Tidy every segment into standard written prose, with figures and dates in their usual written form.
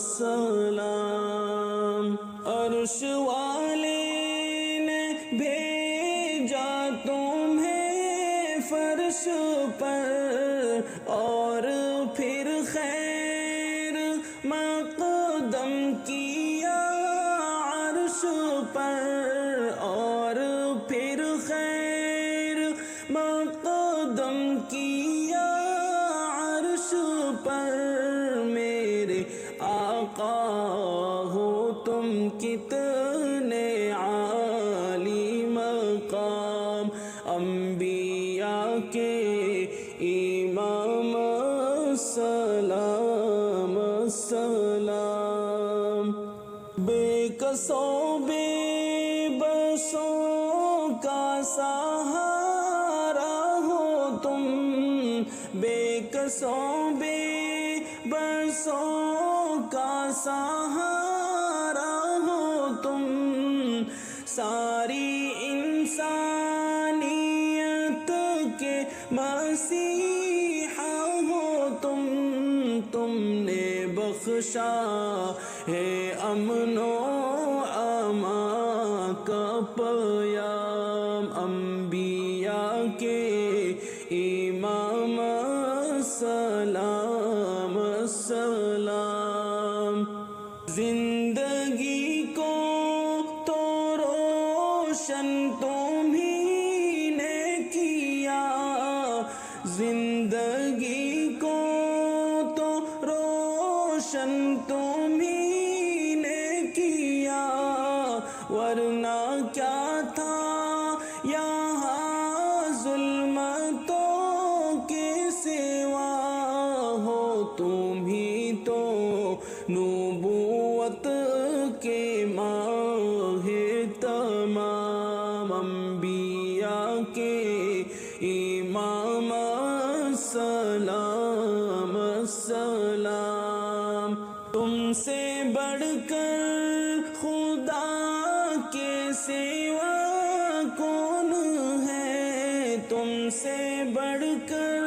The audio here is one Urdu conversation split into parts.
السلام۔ عرش والے نے بھیجا تمہیں فرش پر، اور پھر خیر مقدم کیا عرش پر، اور پھر خیر مقدم کیا عرش پر۔ میرے آقا ہو تم کتنے عالی مقام، انبیاء کے امام السلام السلام۔ بے کسوں بے بسوں کا سہارا ہو تم، بے کسوں بے بسوں کا سہارا ہو تم، ساری انسانیت کے مسیحا ہو تم۔ تم نے بخشا ہے امن و امان کا پیام، انبیاء کے امام السلام السلام۔ زندگی کو تو روشن تمہیں نے کیا، زندگی کو تو روشن تمہیں نے کیا، ورنہ کیا تھا یہاں ظلمتوں کے سوا، ہو تم ہی تو نبوت کے ماہ تمام، انبیاء کے امام السلام السلام۔ تم سے بڑھ کر خدا کے سوا کون ہے، تم سے بڑھ کر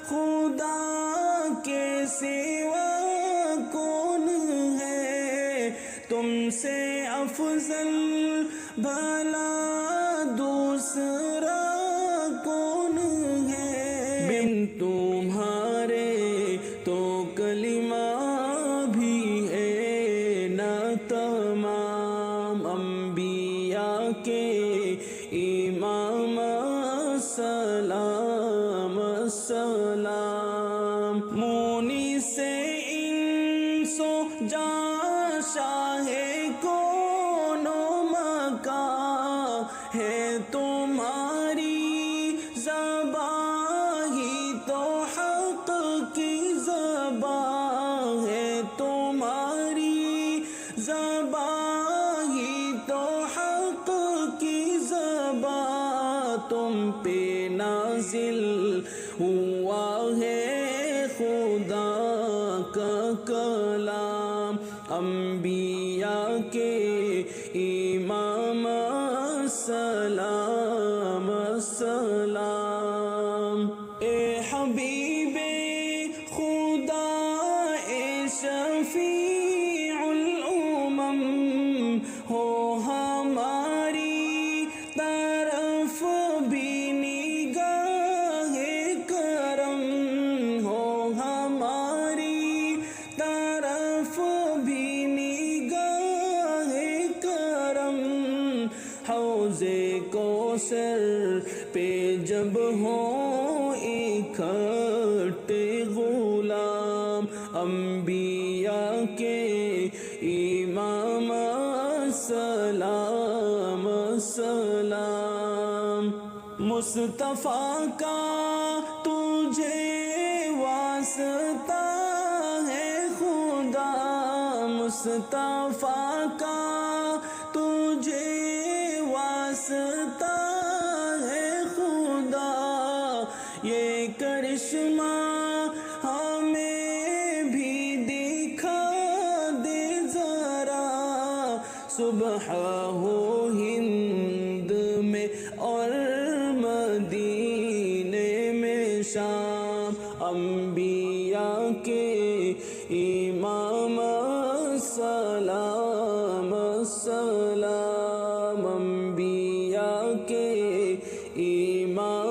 خدا کے سوا کون ہے، تم سے افضل بھلا دوسرا کون ہے، بن تمہارے تو کلمہ بھی ہے نہ تمام، انبیاء کے امام السلام السلام۔ مونی سے انس و جاں شاہ کون و مکان، ہے تمہاری زبان ہی تو حق کی زبان، ہے تمہاری زبان ہی تو حق کی زبان، تم پہ نازل ہوا ہے خدا کا کلام، انبیاء کے امام السلام السلام۔ اے حبیب خدا اے شفیع الامم، ہو ہماری طرف بھی نگاہ کرم، ہو ہماری طرف بھی نگاہ کرم، حوض کوثر پہ جب ہوں اکٹھے غلام، انبیاء کے امام السلام السلام۔ مصطفیٰ کا تجھے واسطہ ہے خدا، مصطفیٰ کا تجھے واسطہ ہے خدا، یہ کرشمہ ہمیں بھی دکھا دے ذرا، صبح ہو ہند میں اور مدینے میں شام، انبیاء کے امام السلام السلام، انبیاء کے امام